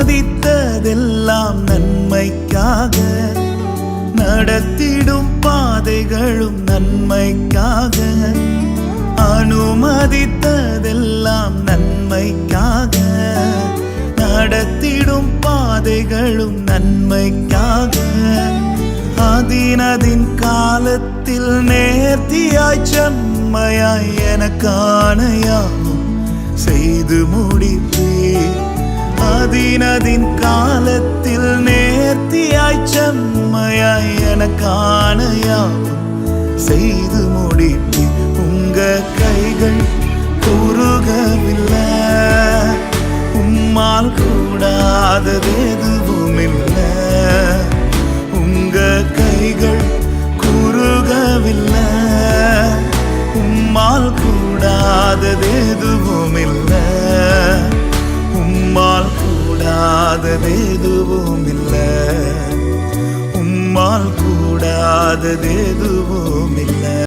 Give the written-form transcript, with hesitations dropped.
அனுமதித்ததெல்லாம் நன்மைக்காக, நடத்திடும் பாதைகளும் நன்மைக்காக. அனுமதித்ததெல்லாம் நன்மைக்காக, நடத்திடும் பாதைகளும் நன்மைக்காக. அதினதின் காலத்தில் நேர்த்தியாய் செம்மையாய் எனக்கான யாவும் செய்து முடிப்பீர். அதினதின் காலத்தில் நேர்த்தியாய் செம்மையாய் எனக்கான யாவும் செய்து முடிப்பீர். உங்க கைகள் குறுகவில்லை, உம்மால் கூடாதது எதுவும் இல்லை. உங்க கைகள் குறுகவில்லை, உம்மால் கூடாதது எதுவும் இல்லை. உம்மால் கூடாதது எதுவும் இல்லை. உம்மால் கூடாதது எதுவும் இல்லை.